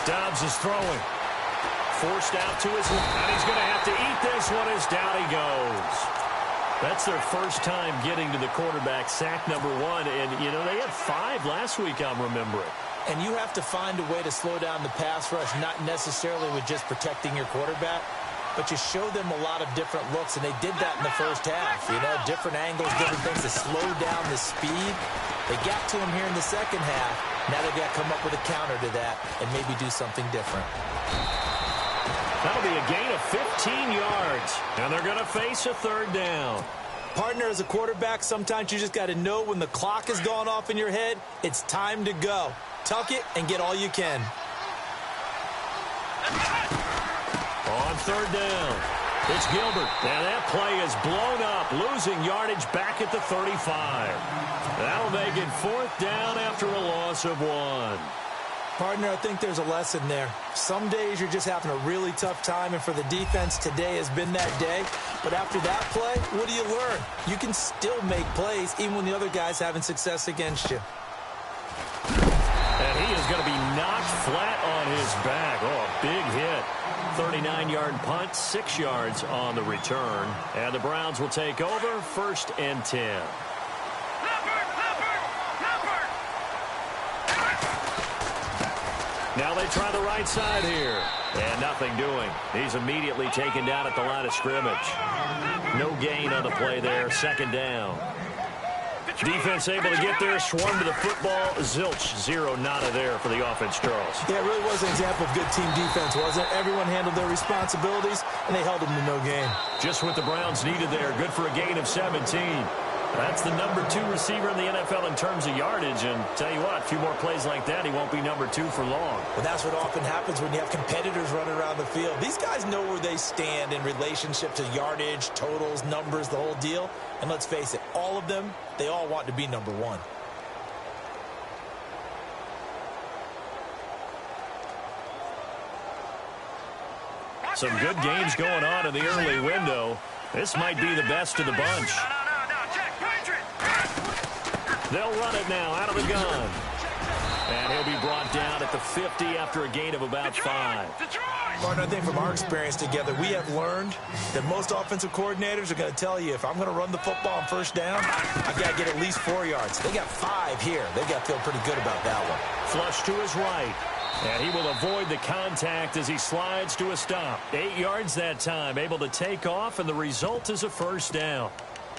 Dobbs is throwing. Forced out to his left. And he's going to have to eat this one as down he goes. That's their first time getting to the quarterback, sack number 1. And, you know, they had 5 last week, I'm remembering. And you have to find a way to slow down the pass rush, not necessarily with just protecting your quarterback, but you show them a lot of different looks, and they did that in the first half. You know, different angles, different things to slow down the speed. They got to him here in the second half. Now they've got to come up with a counter to that and maybe do something different. That'll be a gain of 15 yards, and they're going to face a 3rd down. Partner, as a quarterback, sometimes you just got to know when the clock has gone off in your head, it's time to go. Tuck it and get all you can. On 3rd down, it's Gilbert. And that play is blown up, losing yardage back at the 35. That'll make it 4th down after a loss of 1. Partner, I think there's a lesson there. Some days you're just having a really tough time, and for the defense, today has been that day. But after that play, what do you learn? You can still make plays even when the other guy's having success against you. And he is going to be knocked flat on his back. Oh, a big hit. 39-yard punt, 6 yards on the return. And the Browns will take over, 1st and 10. Now they try the right side here. And nothing doing. He's immediately taken down at the line of scrimmage. No gain on the play there. 2nd down. Defense able to get there, swarm to the football. Zilch, 0 nada there for the offense, Charles. Yeah, it really was an example of good team defense, wasn't it? Everyone handled their responsibilities, and they held them to no gain. Just what the Browns needed there. Good for a gain of 17. That's the number 2 receiver in the NFL in terms of yardage. And tell you what, a few more plays like that, he won't be number 2 for long. Well, that's what often happens when you have competitors running around the field. These guys know where they stand in relationship to yardage, totals, numbers, the whole deal. And let's face it, all of them, they all want to be number 1. Some good games going on in the early window. This might be the best of the bunch. They'll run it now out of the gun. And he'll be brought down at the 50 after a gain of about 5. Partner, I think from our experience together, we have learned that most offensive coordinators are going to tell you, if I'm going to run the football on first down, I've got to get at least 4 yards. They got 5 here. They got to feel pretty good about that one. Flush to his right. And he will avoid the contact as he slides to a stop. 8 yards that time, able to take off, and the result is a first down.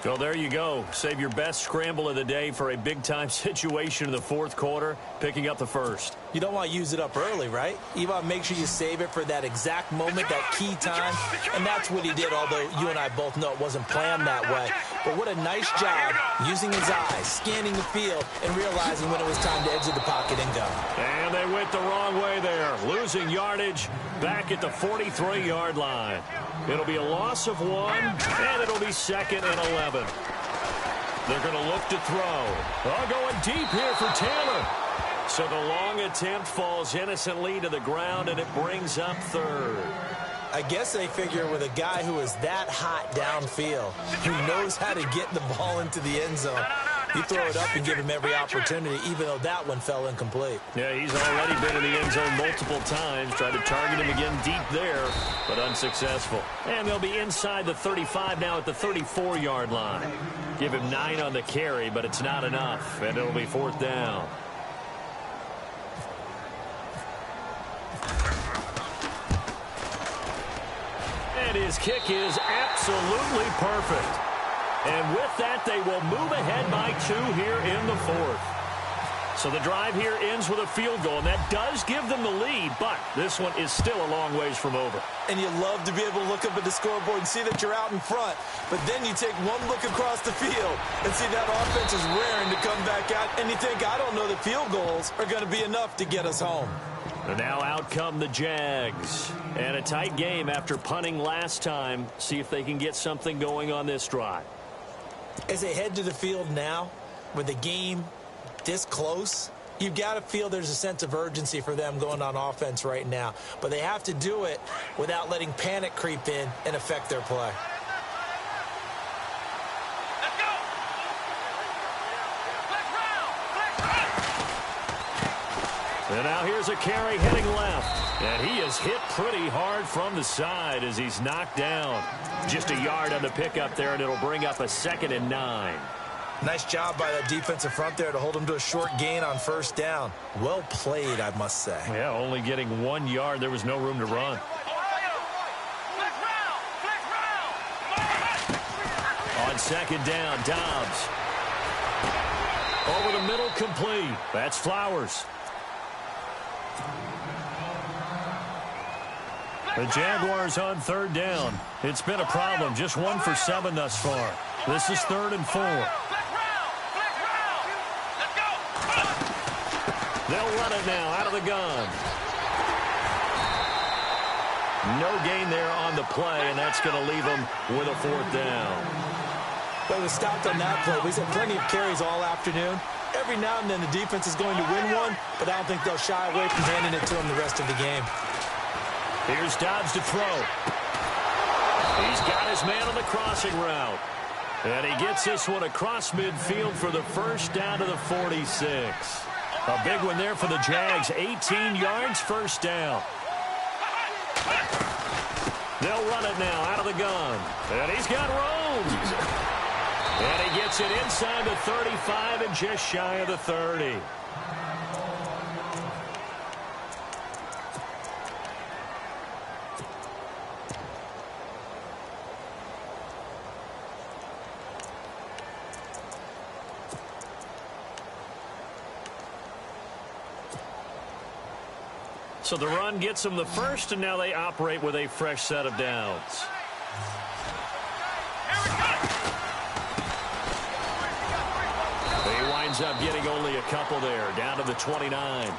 So there you go. Save your best scramble of the day for a big-time situation in the fourth quarter, picking up the first. You don't want to use it up early, right? You want to make sure you save it for that exact moment, that key time. And that's what he did, although you and I both know it wasn't planned that way. But what a nice job using his eyes, scanning the field, and realizing when it was time to exit the pocket and go. And they went the wrong way there, losing yardage back at the 43-yard line. It'll be a loss of 1, and it'll be 2nd and 11. They're going to look to throw. Oh, going deep here for Taylor. So the long attempt falls innocently to the ground, and it brings up 3rd. I guess they figure with a guy who is that hot downfield, who knows how to get the ball into the end zone, you throw it up and give him every opportunity, even though that one fell incomplete. Yeah, he's already been in the end zone multiple times. Tried to target him again deep there, but unsuccessful. And they'll be inside the 35 now at the 34-yard line. Give him 9 on the carry, but it's not enough, and it'll be 4th down. And his kick is absolutely perfect. And with that, they will move ahead by 2 here in the 4th. So the drive here ends with a field goal, and that does give them the lead, but this one is still a long ways from over. And you love to be able to look up at the scoreboard and see that you're out in front, but then you take one look across the field and see that offense is raring to come back out, and you think, I don't know that field goals are going to be enough to get us home. And now out come the Jags. And a tight game after punting last time. See if they can get something going on this drive. As they head to the field now, with the game this close, you've got to feel there's a sense of urgency for them going on offense right now. But they have to do it without letting panic creep in and affect their play. Let's go! And now here's a carry heading left. And he is hit pretty hard from the side as he's knocked down. Just a yard on the pickup there, and it'll bring up a 2nd and 9. Nice job by that defensive front there to hold him to a short gain on first down. Well played, I must say. Yeah, only getting 1 yard. There was no room to run. On 2nd down, Dobbs. Over the middle, complete. That's Flowers. The Jaguars on 3rd down. It's been a problem. Just 1 for 7 thus far. This is 3rd and 4. They'll run it now out of the gun. No gain there on the play, and that's going to leave them with a 4th down. Well, we stopped on that play. We've had plenty of carries all afternoon. Every now and then the defense is going to win one, but I don't think they'll shy away from handing it to them the rest of the game. Here's Dobbs to throw. He's got his man on the crossing route. And he gets this one across midfield for the first down to the 46. A big one there for the Jags. 18 yards, first down. They'll run it now out of the gun. And he's got room. And he gets it inside the 35 and just shy of the 30. So the run gets them the first, and now they operate with a fresh set of downs. ends up getting only a couple there, down to the 29.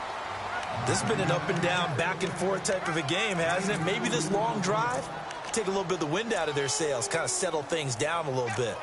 This has been an up and down, back and forth type of a game, hasn't it? Maybe this long drive, take a little bit of the wind out of their sails, kind of settle things down a little bit.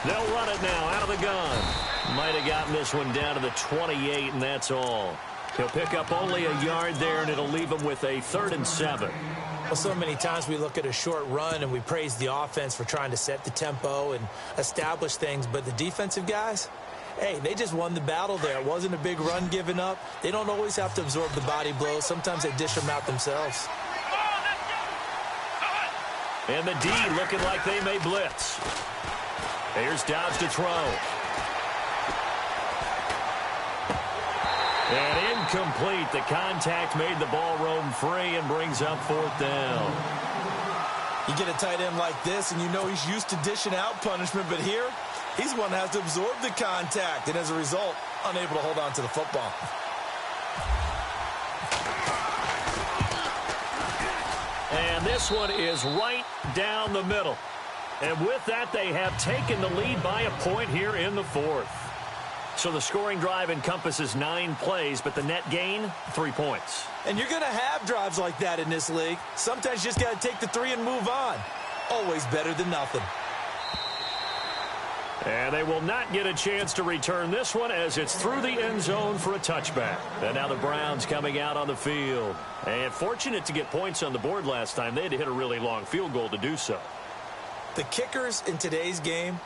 They'll run it now out of the gun. Might have gotten this one down to the 28, and that's all. He'll pick up only a yard there, and it'll leave him with a 3rd and 7. Well, so many times we look at a short run and we praise the offense for trying to set the tempo and establish things, but the defensive guys, hey, they just won the battle there. It wasn't a big run given up. They don't always have to absorb the body blows. Sometimes they dish them out themselves. And the D looking like they may blitz. Here's Dodge to throw. And incomplete. The contact made the ball roam free and brings up 4th down. You get a tight end like this, and you know he's used to dishing out punishment, but here, he's the one that has to absorb the contact, and as a result, unable to hold on to the football. And this one is right down the middle. And with that, they have taken the lead by a point here in the 4th. So the scoring drive encompasses 9 plays, but the net gain, 3 points. And you're going to have drives like that in this league. Sometimes you just got to take the 3 and move on. Always better than nothing. And they will not get a chance to return this one as it's through the end zone for a touchback. And now the Browns coming out on the field. And fortunate to get points on the board last time. They had to hit a really long field goal to do so. The kickers in today's game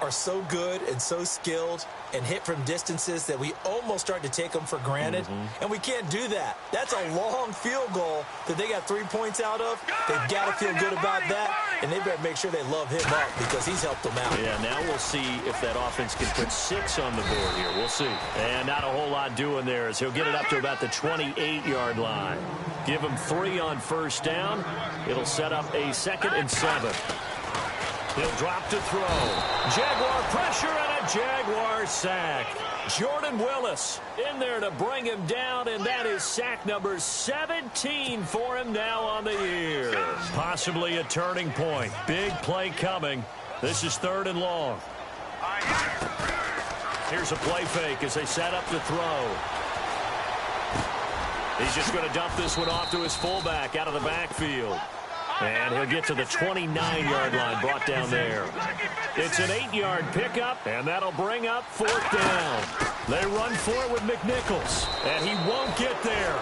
are so good and so skilled and hit from distances that we almost start to take them for granted. And we can't do that. That's a long field goal that they got 3 points out of. They've got to feel good about that, and they better make sure they love him up because he's helped them out. Yeah, now we'll see if that offense can put 6 on the board here. We'll see. And not a whole lot doing there as he'll get it up to about the 28-yard line. Give him 3 on 1st down. It'll set up a 2nd and 7. He'll drop to throw. Jaguar pressure and a Jaguar sack. Jordan Willis in there to bring him down, and that is sack number 17 for him now on the year. Possibly a turning point. Big play coming. This is 3rd and long. Here's a play fake as they set up to throw. He's just going to dump this one off to his fullback out of the backfield. And he'll get to the 29-yard line, brought down there. It's an 8-yard pickup, and that'll bring up 4th down. They run for it with McNichols, and he won't get there.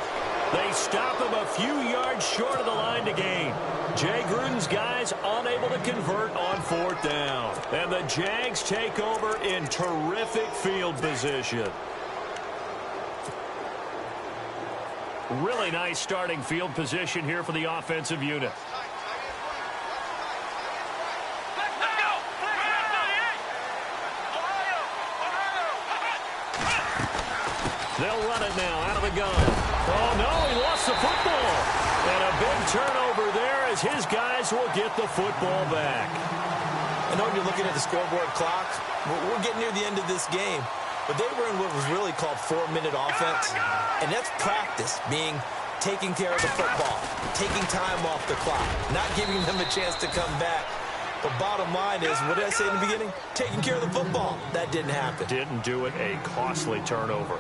They stop him a few yards short of the line to gain. Jay Gruden's guys unable to convert on 4th down. And the Jags take over in terrific field position. Really nice starting field position here for the offensive unit. They'll run it now out of the gun. Oh, no, he lost the football. And a big turnover there as his guys will get the football back. I know when you're looking at the scoreboard clock, we're getting near the end of this game. But they were in what was really called 4-minute offense. And that's practice, being taking care of the football, taking time off the clock, not giving them a chance to come back. But bottom line is, what did I say in the beginning? Taking care of the football. That didn't happen. Didn't do it. A costly turnover.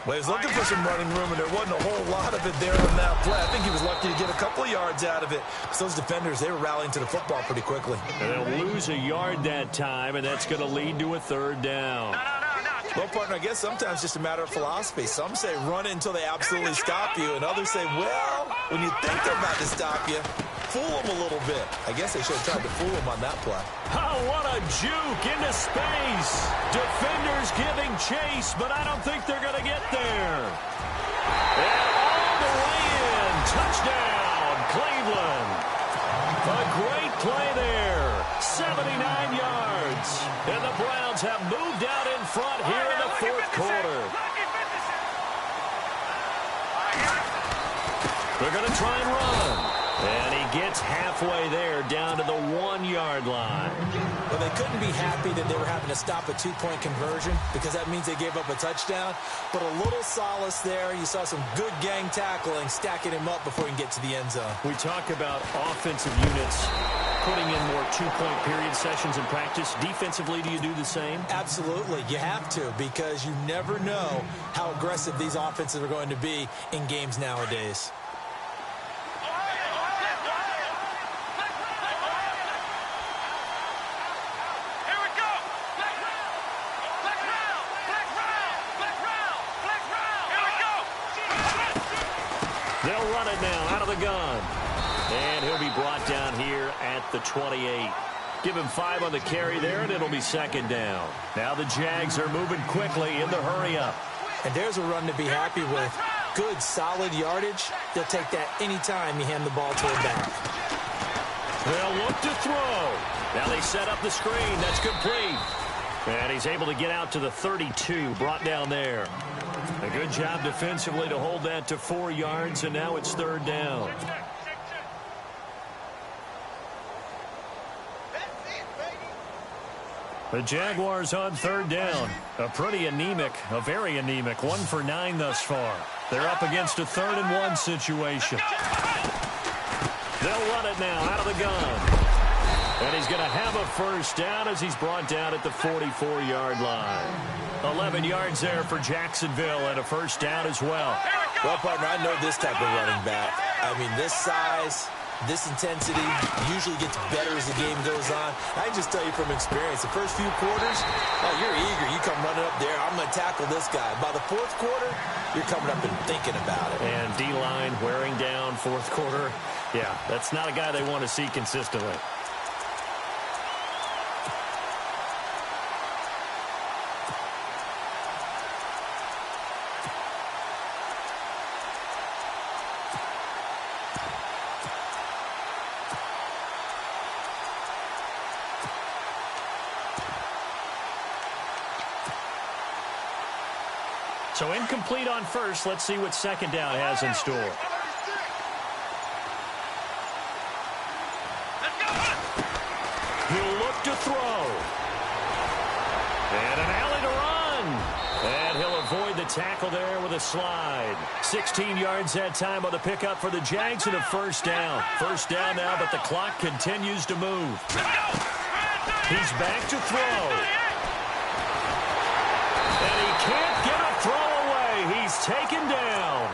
Well, he was looking for some running room, and there wasn't a whole lot of it there on that play. I think he was lucky to get a couple of yards out of it. Because those defenders, they were rallying to the football pretty quickly. And they'll lose a yard that time, and that's going to lead to a 3rd down. Well, partner, I guess sometimes it's just a matter of philosophy. Some say run it until they absolutely stop you, and others say, well, when you think they're about to stop you, fool them a little bit. I guess they should have tried to fool them on that play. Oh, what a juke into space. Defenders giving chase, but I don't think they're going to get there. And all the way in. Touchdown, Cleveland. A great play there. 79 yards. And the Browns have moved out in front here in the 4th quarter. They're going to try and run. And he gets halfway there, down to the 1-yard line. Well, they couldn't be happy that they were having to stop a 2-point conversion because that means they gave up a touchdown. But a little solace there. You saw some good gang tackling, stacking him up before he can get to the end zone. We talk about offensive units putting in more 2-point period sessions in practice. Defensively, do you do the same? Absolutely. You have to, because you never know how aggressive these offenses are going to be in games nowadays. They'll run it now out of the gun. And he'll be brought down here at the 28. Give him 5 on the carry there, and it'll be second down. Now the Jags are moving quickly in the hurry-up. And there's a run to be happy with. Good, solid yardage. They'll take that anytime you hand the ball to a back. They'll look to throw. Now they set up the screen. That's complete. And he's able to get out to the 32, brought down there. A good job defensively to hold that to 4 yards, and now it's third down. The Jaguars on third down. A very anemic 1 for 9 thus far. They're up against a 3rd-and-1 situation. They'll run it now out of the gun. And he's going to have a first down as he's brought down at the 44-yard line. 11 yards there for Jacksonville and a first down as well. Well, partner, I know this type of running back. I mean, this size, this intensity usually gets better as the game goes on. I can just tell you from experience, the first few quarters, you're eager. You come running up there, I'm going to tackle this guy. By the 4th quarter, you're coming up and thinking about it. And D-line wearing down 4th quarter. Yeah, that's not a guy they want to see consistently. So incomplete on first. Let's see what second down has in store. He'll look to throw. And an alley to run. And he'll avoid the tackle there with a slide. 16 yards that time on the pickup for the Jags and a first down. First down now, but the clock continues to move. He's back to throw. And he can't get a throw away. He's taken down.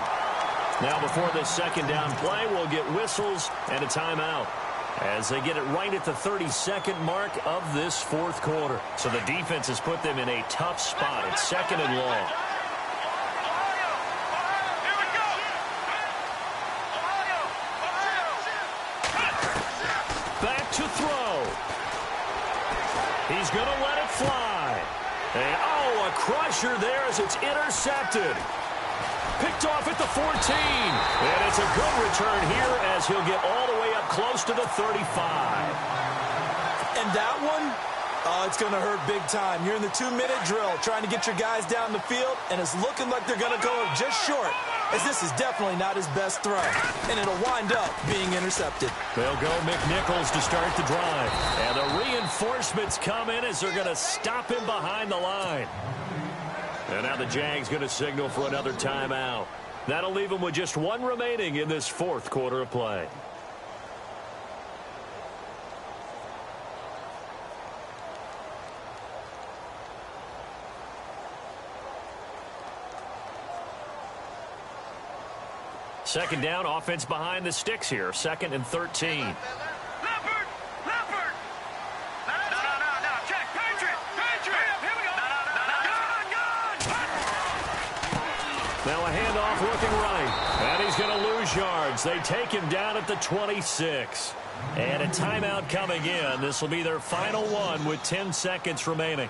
Now before this second down play, we'll get whistles and a timeout as they get it right at the 32nd mark of this 4th quarter. So the defense has put them in a tough spot. It's 2nd and long. Back to throw. He's going to let it fly. And, a crusher there as it's intercepted. Picked off at the 14. And it's a good return here as he'll get all the way up close to the 35. And that one, it's going to hurt big time. You're in the 2-minute drill trying to get your guys down the field, and it's looking like they're going to go just short, as this is definitely not his best throw. And it'll wind up being intercepted. They'll go McNichols to start the drive. And the reinforcements come in as they're going to stop him behind the line. And now the Jags going to signal for another timeout. That'll leave them with just 1 remaining in this 4th quarter of play. Second down, offense behind the sticks here. 2nd and 13. Now a handoff looking right. And he's going to lose yards. They take him down at the 26. And a timeout coming in. This will be their final one with 10 seconds remaining.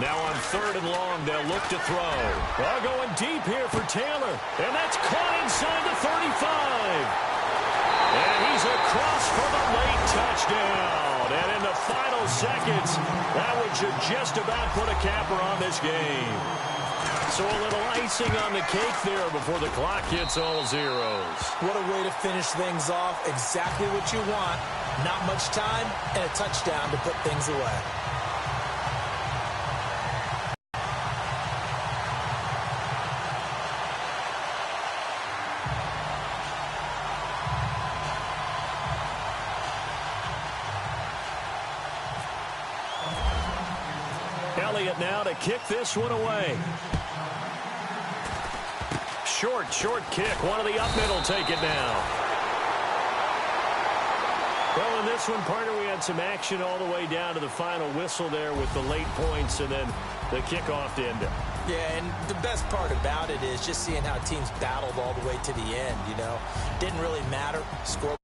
Now on 3rd and long, they'll look to throw. Well, going deep here for Taylor. And that's caught inside the 35. And he's across for the late touchdown. And in the final seconds, that would should just about put a capper on this game. So a little icing on the cake there before the clock hits all zeros. What a way to finish things off. Exactly what you want. Not much time and a touchdown to put things away. Elliott now to kick this one away. Short kick. One of the up middle take it now. Well, in this one, partner, we had some action all the way down to the final whistle there with the late points and then the kickoff to end it. Yeah, and the best part about it is just seeing how teams battled all the way to the end, you know. Didn't really matter. Score